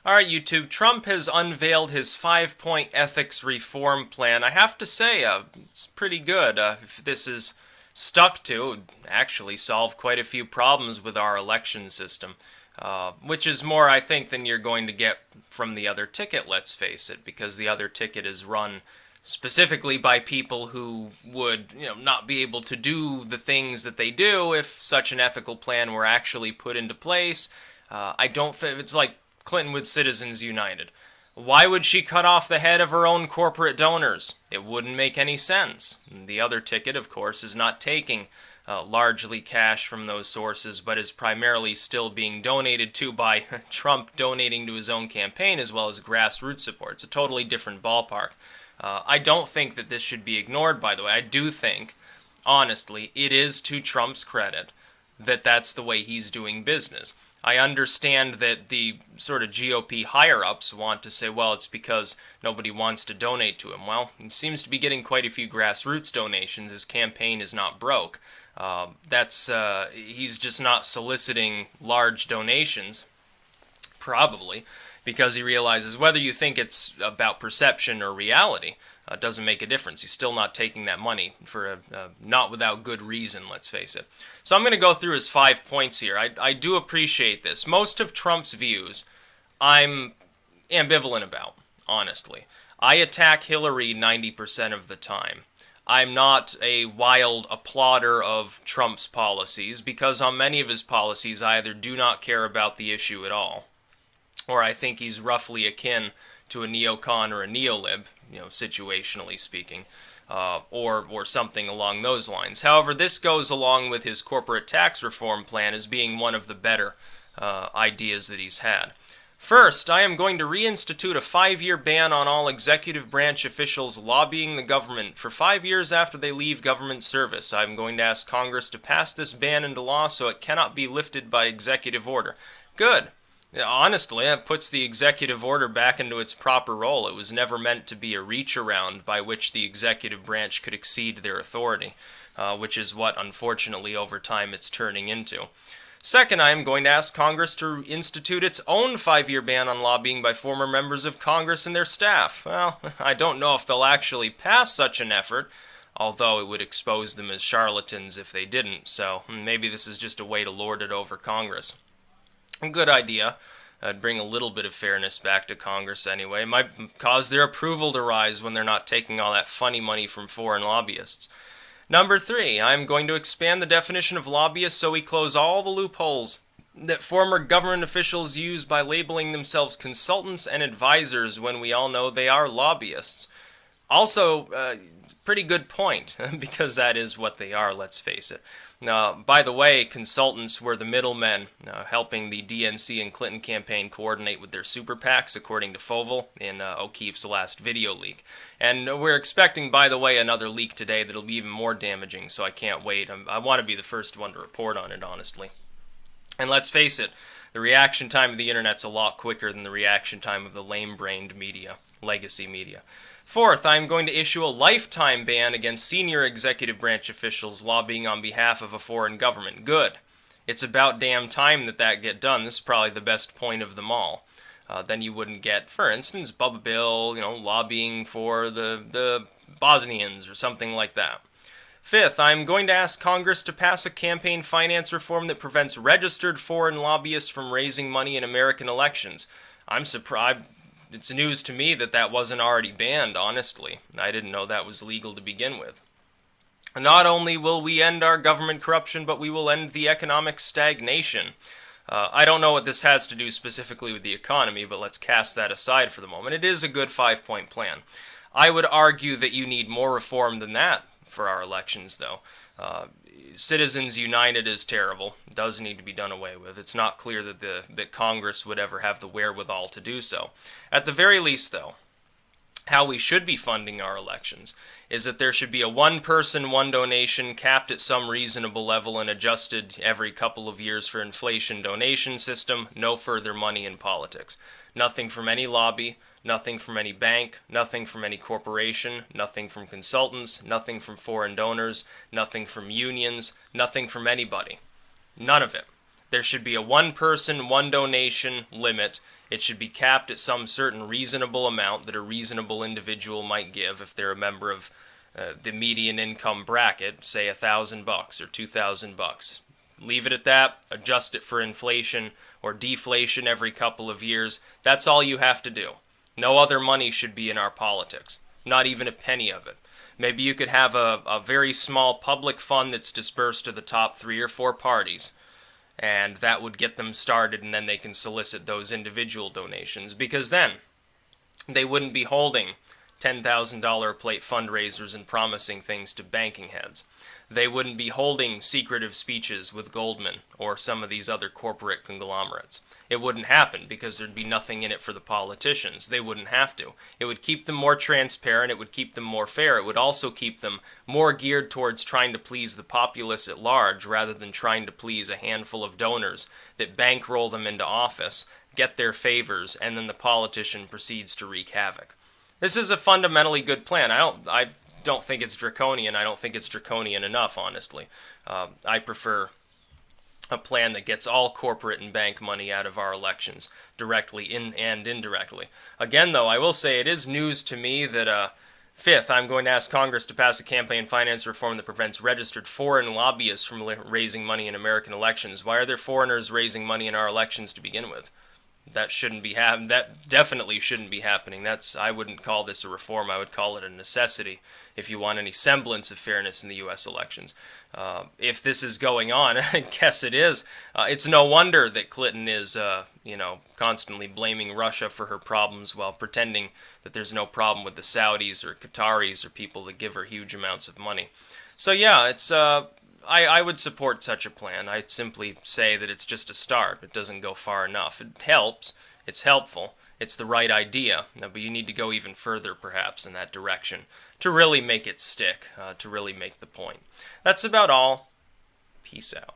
Alright, YouTube, Trump has unveiled his 5-point ethics reform plan. I have to say, it's pretty good. If this is stuck to, it would actually solve quite a few problems with our election system. Which is more, I think, than you're going to get from the other ticket, let's face it, because the other ticket is run specifically by people who would, not be able to do the things that they do if such an ethical plan were actually put into place. I don't think it's like Clinton with Citizens United. Why would she cut off the head of her own corporate donors? It wouldn't make any sense. The other ticket, of course, is not taking largely cash from those sources, but is primarily still being donated to by Trump donating to his own campaign as well as grassroots support. It's a totally different ballpark. I don't think that this should be ignored, by the way. I do think, honestly, it is to Trump's credit that that's the way he's doing business. I understand that the sort of GOP higher-ups want to say, well, it's because nobody wants to donate to him. Well, he seems to be getting quite a few grassroots donations. His campaign is not broke. He's just not soliciting large donations, probably, because he realizes whether you think it's about perception or reality doesn't make a difference. He's still not taking that money for not without good reason, let's face it. So I'm going to go through his 5 points here. I do appreciate this. Most of Trump's views I'm ambivalent about, honestly. I attack Hillary 90% of the time. I'm not a wild applauder of Trump's policies because on many of his policies I either do not care about the issue at all, or I think he's roughly akin to a neocon or a neolib, situationally speaking, or something along those lines. However, this goes along with his corporate tax reform plan as being one of the better ideas that he's had. First, I am going to reinstitute a 5-year ban on all executive branch officials lobbying the government for 5 years after they leave government service. I'm going to ask Congress to pass this ban into law so it cannot be lifted by executive order. Good. Honestly, it puts the executive order back into its proper role. It was never meant to be a reach around by which the executive branch could exceed their authority, which is what, unfortunately, over time it's turning into. Second, I am going to ask Congress to institute its own 5-year ban on lobbying by former members of Congress and their staff. Well, I don't know if they'll actually pass such an effort, although it would expose them as charlatans if they didn't, so maybe this is just a way to lord it over Congress. A good idea. It'd bring a little bit of fairness back to Congress anyway. It might cause their approval to rise when they're not taking all that funny money from foreign lobbyists. Number 3, I'm going to expand the definition of lobbyist so we close all the loopholes that former government officials use by labeling themselves consultants and advisors when we all know they are lobbyists. Also, pretty good point, because that is what they are, let's face it. By the way, consultants were the middlemen helping the DNC and Clinton campaign coordinate with their super PACs, according to Fovel in O'Keefe's last video leak. And we're expecting, by the way, another leak today that'll be even more damaging, so I can't wait. I want to be the first one to report on it, honestly. And let's face it, the reaction time of the internet's a lot quicker than the reaction time of the lame-brained media, legacy media. Fourth, I am going to issue a lifetime ban against senior executive branch officials lobbying on behalf of a foreign government. Good. It's about damn time that get done. This is probably the best point of them all. Then you wouldn't get, for instance, Bubba Bill, lobbying for the Bosnians or something like that. Fifth, I am going to ask Congress to pass a campaign finance reform that prevents registered foreign lobbyists from raising money in American elections. I'm surprised. It's news to me that wasn't already banned, honestly. I didn't know that was legal to begin with. Not only will we end our government corruption, but we will end the economic stagnation. I don't know what this has to do specifically with the economy, but let's cast that aside for the moment. It is a good 5-point plan. I would argue that you need more reform than that for our elections, though. Citizens United is terrible. Does need to be done away with. It's not clear that Congress would ever have the wherewithal to do so. At the very least, though, how we should be funding our elections is that there should be a one-person, one-donation capped at some reasonable level and adjusted every couple of years for inflation donation system, no further money in politics. Nothing from any lobby, nothing from any bank, nothing from any corporation, nothing from consultants, nothing from foreign donors, nothing from unions, nothing from anybody. None of it. There should be a one person, one donation limit. It should be capped at some certain reasonable amount that a reasonable individual might give if they're a member of the median income bracket, say $1,000 or $2,000. Leave it at that, adjust it for inflation or deflation every couple of years. That's all you have to do. No other money should be in our politics, not even a penny of it. Maybe you could have a very small public fund that's dispersed to the top 3 or 4 parties, and that would get them started, and then they can solicit those individual donations, because then they wouldn't be holding $10,000 plate fundraisers and promising things to banking heads. They wouldn't be holding secretive speeches with Goldman or some of these other corporate conglomerates. It wouldn't happen because there'd be nothing in it for the politicians. They wouldn't have to. It would keep them more transparent. It would keep them more fair. It would also keep them more geared towards trying to please the populace at large rather than trying to please a handful of donors that bankroll them into office, get their favors, and then the politician proceeds to wreak havoc. This is a fundamentally good plan. I don't think it's draconian. I don't think it's draconian enough, honestly. I prefer a plan that gets all corporate and bank money out of our elections, directly and indirectly. Again, though, I will say it is news to me that, fifth, I'm going to ask Congress to pass a campaign finance reform that prevents registered foreign lobbyists from raising money in American elections. Why are there foreigners raising money in our elections to begin with? That shouldn't be happening. That definitely shouldn't be happening. I wouldn't call this a reform. I would call it a necessity if you want any semblance of fairness in the U.S. elections. If this is going on, I guess it is. It's no wonder that Clinton is, constantly blaming Russia for her problems while pretending that there's no problem with the Saudis or Qataris or people that give her huge amounts of money. So yeah, it's I would support such a plan. I'd simply say that it's just a start. It doesn't go far enough. It helps. It's helpful. It's the right idea. But you need to go even further, perhaps, in that direction to really make it stick, to really make the point. That's about all. Peace out.